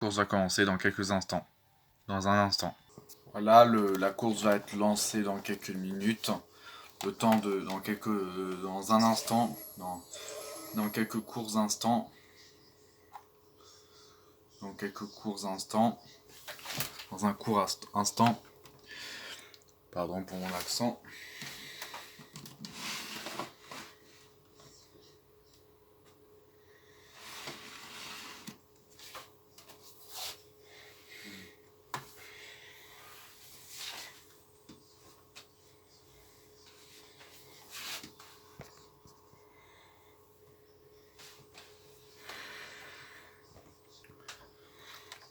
La course va commencer dans quelques instants. Dans un instant. Voilà, la course va être lancée dans quelques minutes. Le temps de. Dans un instant. Dans quelques courts instants. Dans quelques courts instants. Dans un court instant. Pardon pour mon accent.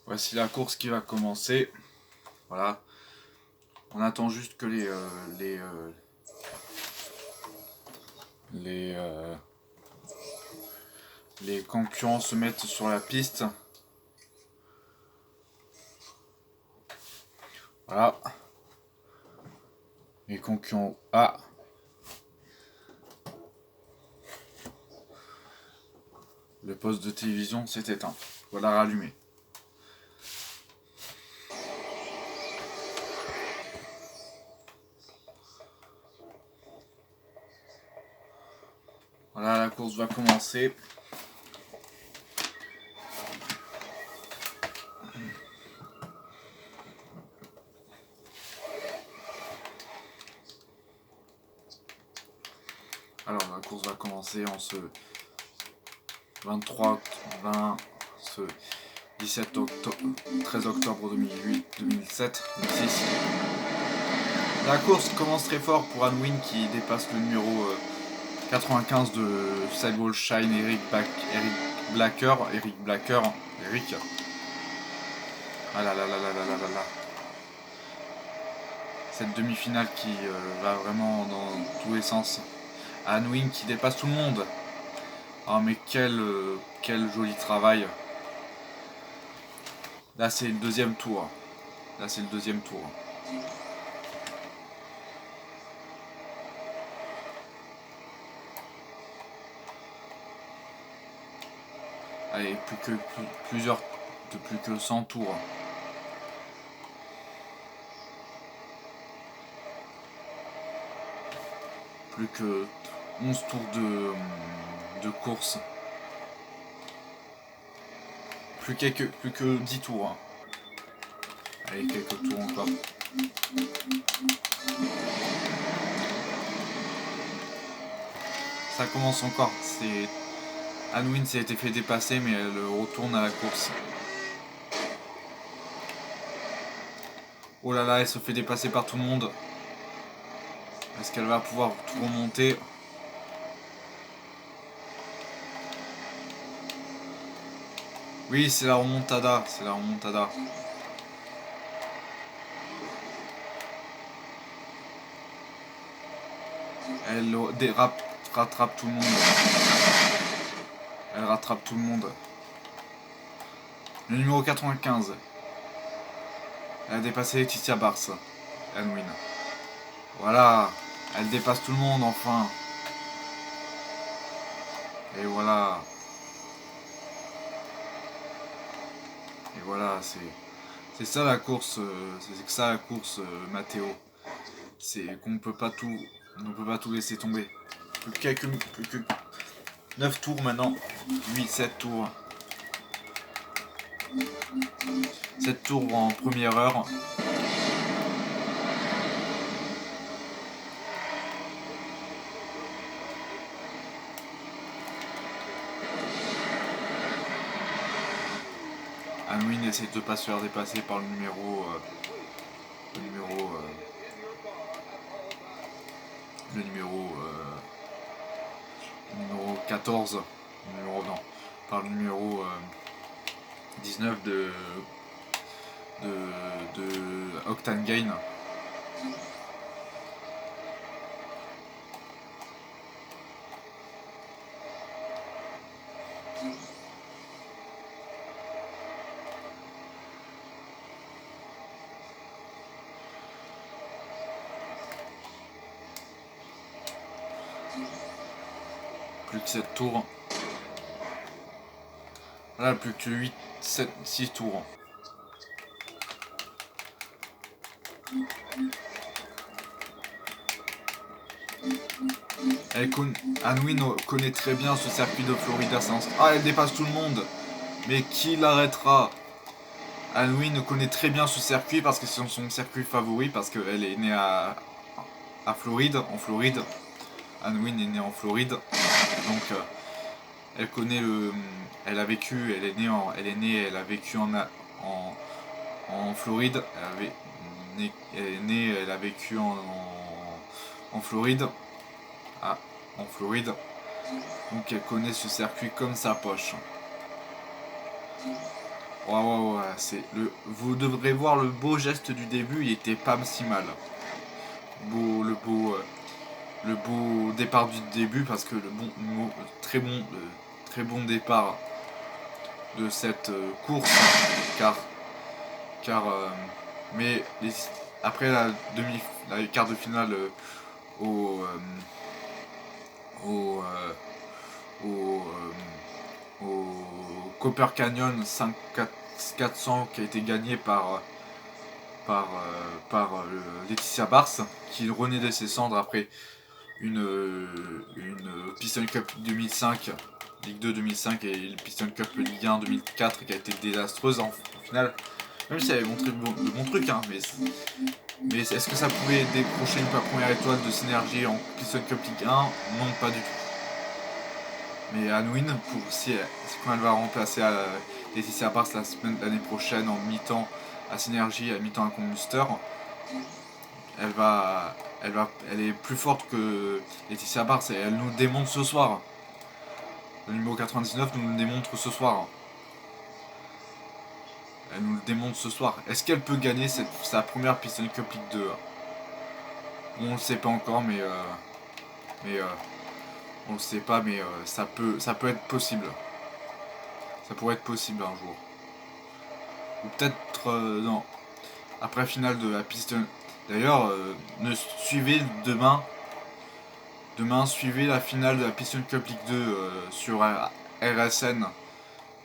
Voici la course qui va commencer. Voilà. On attend juste que les concurrents se mettent sur la piste. Voilà. Les concurrents. Ah. Le poste de télévision s'est éteint. Voilà rallumé. Voilà, la course va commencer. Alors la course va commencer en ce 13 octobre 2007. La course commence très fort pour Anwin qui dépasse le numéro 95 de Sidewall Shine, Eric Blacker. Ah là là là là là là là là. Cette demi-finale qui va vraiment dans tous les sens. Anwin qui dépasse tout le monde. Ah mais quel joli travail. Là c'est le deuxième tour. Allez, plus que 100 tours. Plus que 11 tours de course. Plus que 10 tours. Allez, quelques tours encore. Ça commence encore. Anwin s'est été fait dépasser, mais elle retourne à la course. Oh là là, elle se fait dépasser par tout le monde. Est-ce qu'elle va pouvoir tout remonter? Oui, c'est la remontada. Elle rattrape tout le monde. Elle rattrape tout le monde. Le numéro 95. Elle a dépassé Laetitia Bars. Anwin. Voilà. Elle dépasse tout le monde enfin. Et voilà. Et voilà, c'est ça la course. C'est ça la course, Mathéo. C'est qu'on peut pas tout. On ne peut pas tout laisser tomber. Plus que 9 tours maintenant. 8, 7 tours. 7 tours en première heure. Anwin essaie de pas se faire dépasser par le numéro 14. Par le numéro 19 de Octane Gain. Plus que 7 tours. Voilà, plus que 8, 7, 6 tours. Anwin connaît très bien ce circuit de Florida. Ah, elle dépasse tout le monde. Mais qui l'arrêtera? Anwin connaît très bien ce circuit parce que c'est son circuit favori, parce qu'elle est née à Floride, en Floride. Anwin est née en Floride. Donc elle connaît le. Elle a vécu, elle est née, elle a vécu en Floride. Elle est née, elle a vécu en Floride. Ah, en Floride. Donc elle connaît ce circuit comme sa poche. Ouais, vous devrez voir le beau geste du début, il était pas si mal. Le beau départ du début, parce que très bon départ de cette course, car mais après la quart de finale au au, au, au Copper Canyon 400 qui a été gagné par Laetitia Barce, qui renaît de ses cendres après une Piston Cup 2005, Ligue 2 2005, et le Piston Cup Ligue 1 2004 qui a été désastreuse en finale. Même si elle avait montré de bons trucs, hein, mais est-ce que ça pouvait décrocher une première étoile de synergie en Piston Cup Ligue 1? Non, pas du tout. Mais Anwin, quand elle va remplacer Laetitia Barce l'année prochaine en mi-temps à Synergie, à mi-temps à Combustor, elle est plus forte que Laetitia Barce, et elle nous démontre ce soir. Le numéro 99 nous le démontre ce soir. Elle nous le démontre ce soir. Est-ce qu'elle peut gagner sa première Piston Cup League 2? On ne le sait pas encore, mais on le sait pas, mais ça peut être possible. Ça pourrait être possible un jour. Ou peut-être non. Après finale de la Piston. D'ailleurs, suivez demain. Demain, suivez la finale de la Piston Cup League 2 sur RSN.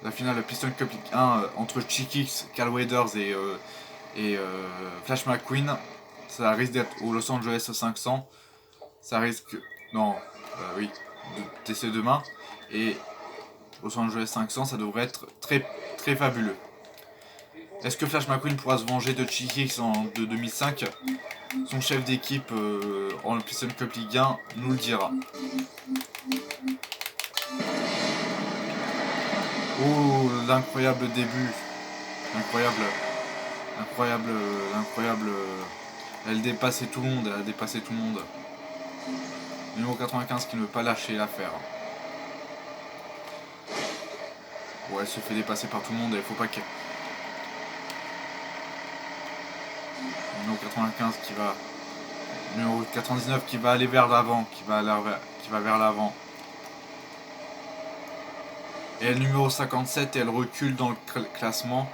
La finale de la Piston Cup League 1 entre Chickix, Carl Waders et Flash McQueen. Ça risque d'être au Los Angeles 500. Ça risque. Non, oui, c'est demain. Et Los Angeles 500, ça devrait être très, très fabuleux. Est-ce que Flash McQueen pourra se venger de Chickix de 2005? Son chef d'équipe en Piston Cup Ligue 1 nous le dira. Oh, l'incroyable début. Incroyable. Elle dépassait tout le monde, elle a dépassé tout le monde. Numéro 95 qui ne veut pas lâcher l'affaire. Bon, elle se fait dépasser par tout le monde et il faut pas qu'elle. Numéro 95 qui va. Numéro 99 qui va aller vers l'avant, qui va vers l'avant. Et le numéro 57, elle recule dans le classement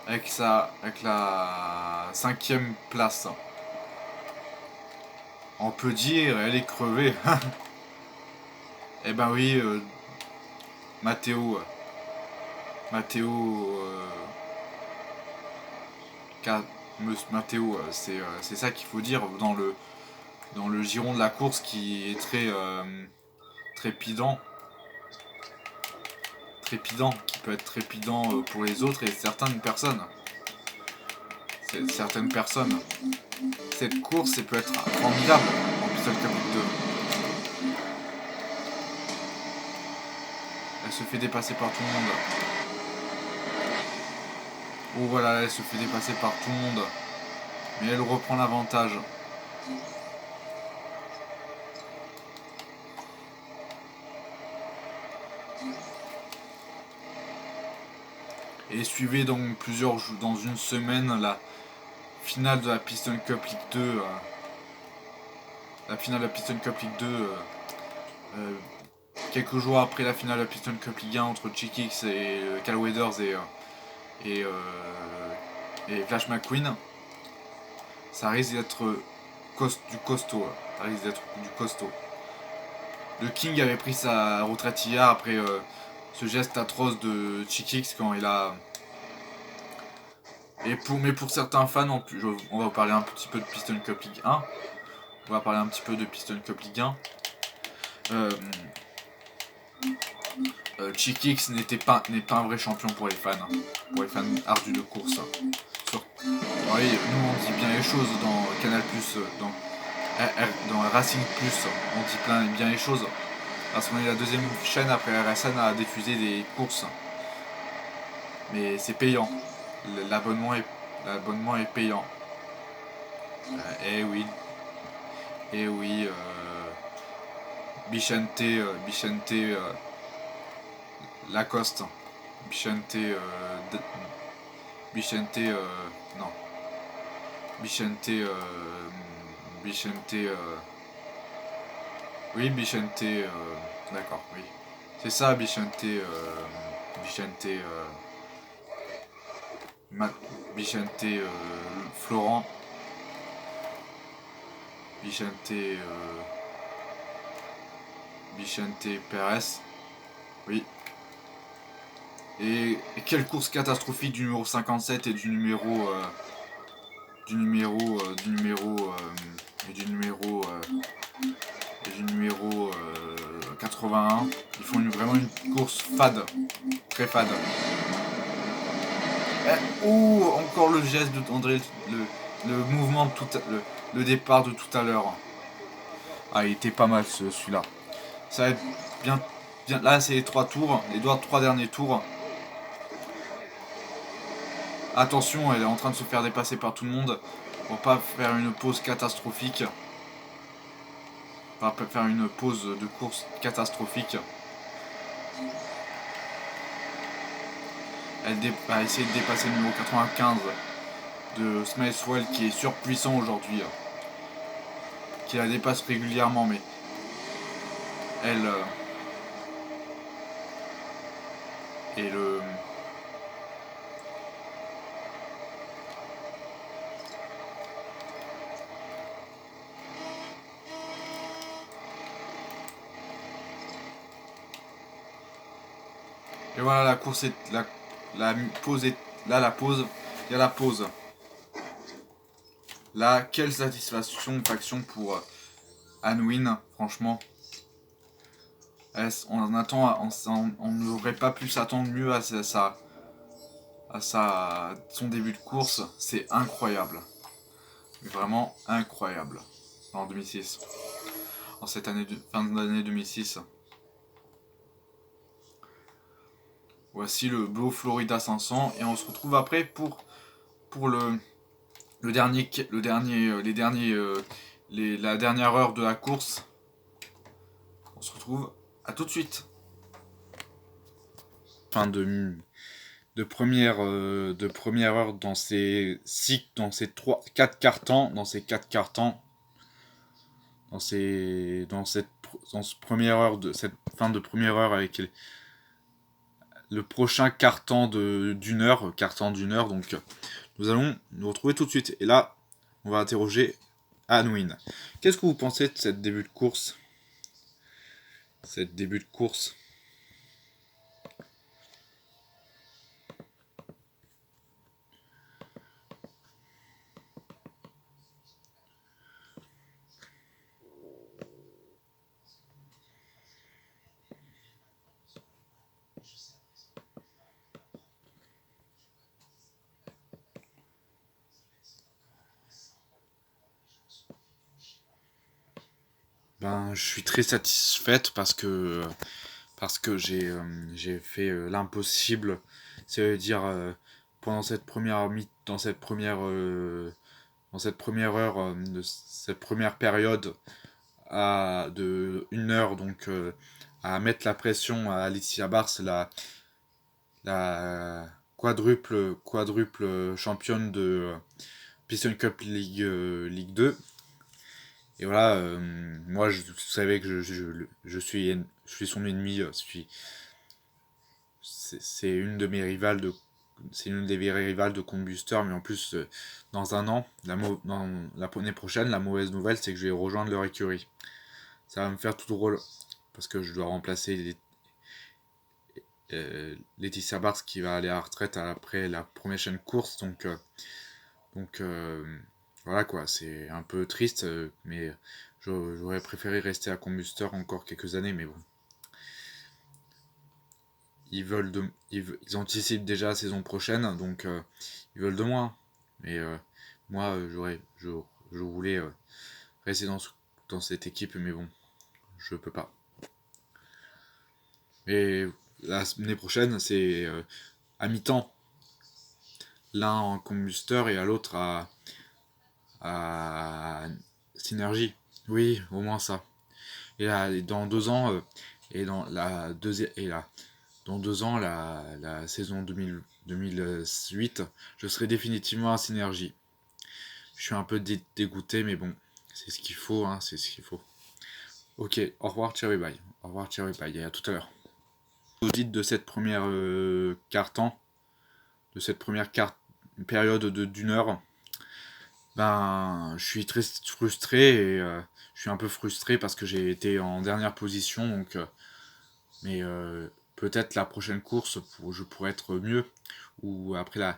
avec la 5ème place. On peut dire, elle est crevée. Eh ben oui, Matteo, c'est ça qu'il faut dire dans le giron de la course, qui est très trépidant, qui peut être trépidant pour les autres et certaines personnes. Cette course, elle peut être formidable en Piston Cup 2. Elle se fait dépasser par tout le monde. Oh voilà, elle se fait dépasser par tout le monde. Mais elle reprend l'avantage. Et suivez donc dans une semaine la finale de la Piston Cup League 2. La finale de la Piston Cup League 2. Quelques jours après la finale de la Piston Cup League 1 entre Chickix et Carl Waders et Flash McQueen. Ça risque d'être du costaud. Le King avait pris sa retraite hier après ce geste atroce de Chickix quand il a... Mais pour certains fans, on va parler un petit peu de Piston Cup Ligue 1. On va parler un petit peu de Piston Cup Ligue 1. Chickix n'est pas un vrai champion pour les fans ardus de course. Oui, nous on dit bien les choses dans Canal+, dans Racing+, on dit bien les choses. Parce qu'on est la deuxième chaîne après RSN à diffuser des courses. Mais c'est payant. L'abonnement est payant. Eh oui. Bichente Lacoste. Bichente non. Oui, Bichente, d'accord, oui. C'est ça, Bichente, Florent, Bichente Pérez, oui. Et quelle course catastrophique du numéro 57 et du numéro 81. Ils font vraiment une course fade, très fade. Encore le geste d'André, le mouvement de le départ de tout à l'heure. Ah, il était pas mal celui-là. Ça va être bien. Là, c'est les 3 tours, les 3 derniers tours. Attention, elle est en train de se faire dépasser par tout le monde. Pour pas faire une pause catastrophique. Pas faire une pause de course catastrophique. Elle va essayer de dépasser le numéro 95 de Smithwell qui est surpuissant aujourd'hui. Qui la dépasse régulièrement, mais elle... et le... Et voilà, la course est... La pause est... Là, la pause... Il y a la pause. Là, quelle satisfaction pour Anwin, franchement. On n'aurait pas pu s'attendre mieux à son début de course. C'est incroyable. Vraiment incroyable. En 2006. En cette fin d'année 2006. Voici le beau Florida 500 et on se retrouve après pour la dernière heure de la course. On se retrouve à tout de suite. Fin de première heure dans ces 4 cartons, dans cette première heure de cette fin de première heure avec le prochain carton d'une heure, donc nous allons nous retrouver tout de suite. Et là, on va interroger Anwin. Qu'est-ce que vous pensez de cette début de course? Ben, je suis très satisfaite parce que j'ai fait l'impossible, c'est-à-dire pendant cette première heure de cette première période de 1 heure, donc à mettre la pression à Alicia Bars, la quadruple championne de Piston Cup Ligue 2. Et voilà, moi je savais que je suis son ennemi. C'est une de mes rivales c'est une des rivales de Combustor, mais en plus dans un an, dans l'année prochaine, la mauvaise nouvelle c'est que je vais rejoindre leur écurie. Ça va me faire tout drôle parce que je dois remplacer Laetitia Barthes qui va aller à la retraite après la prochaine course. Donc voilà quoi, c'est un peu triste, mais j'aurais préféré rester à Combustor encore quelques années, mais bon. Ils anticipent déjà la saison prochaine, donc ils veulent de moi. Mais moi, je voulais rester dans cette équipe, mais bon, je peux pas. Et l'année prochaine, c'est à mi-temps. L'un en combusteur et à l'autre à synergie. Oui, au moins ça. Et là, dans 2 ans, et dans la deuxième, et là, dans 2 ans, la saison 2008, je serai définitivement à synergie. Je suis un peu dégoûté, mais bon, c'est ce qu'il faut, hein, c'est ce qu'il faut. Ok, au revoir, cherry bye. Au revoir, cherry bye, et à tout à l'heure. Vous dites de cette première quart-temps, de cette première période d'une heure, ben, je suis très frustré et je suis un peu frustré parce que j'ai été en dernière position, donc, mais peut-être la prochaine course, je pourrais être mieux, ou après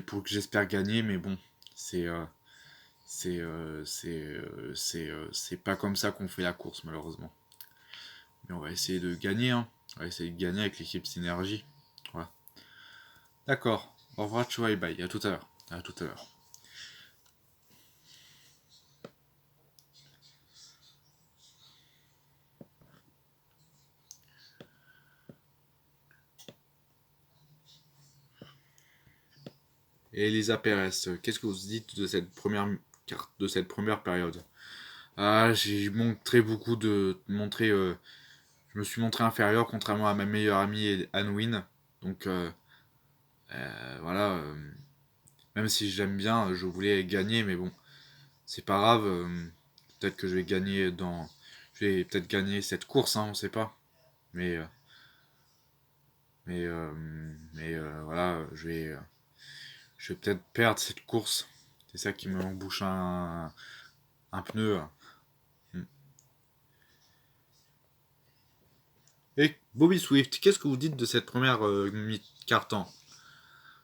pour que j'espère gagner, mais bon, c'est c'est pas comme ça qu'on fait la course malheureusement. Mais on va essayer de gagner, hein. On va essayer de gagner avec l'équipe Synergie. Voilà. D'accord. Au revoir, ciao et bye. À tout à l'heure. À tout à l'heure. Et Elisa Pérez, qu'est-ce que vous dites de cette première carte, de cette première période? Ah, j'ai montré beaucoup de montré, je me suis montré inférieur contrairement à ma meilleure amie Anne Wynne. Donc voilà, même si j'aime bien, je voulais gagner, mais bon, c'est pas grave. Peut-être que je vais gagner je vais peut-être gagner cette course, hein, on sait pas. Mais mais euh, mais voilà, je vais peut-être perdre cette course. C'est ça qui me embouche un pneu. Hmm. Et Bobby Swift, qu'est-ce que vous dites de cette première mi-temps?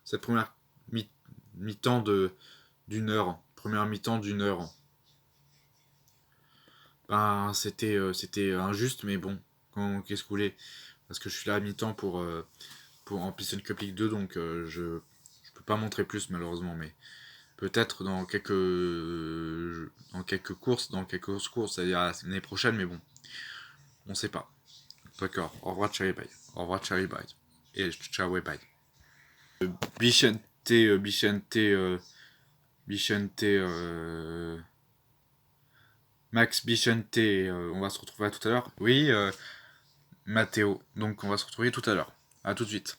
Cette première mi- mi-temps d'une heure. Première mi-temps d'une heure. Ben, c'était injuste, mais bon. Qu'est-ce que vous voulez? Parce que je suis là à mi-temps pour en Piston Cup League 2, donc je peux pas montrer plus malheureusement. Mais peut-être dans quelques courses, c'est-à-dire l'année prochaine, mais bon, on sait pas. D'accord. Au revoir, Cherry Bye. Au revoir, Cherry Bye. Et ciao et bye. Bichente, Bichente, Max Bichente, on va se retrouver à tout à l'heure. Oui, Matteo. Donc on va se retrouver tout à l'heure. À tout de suite.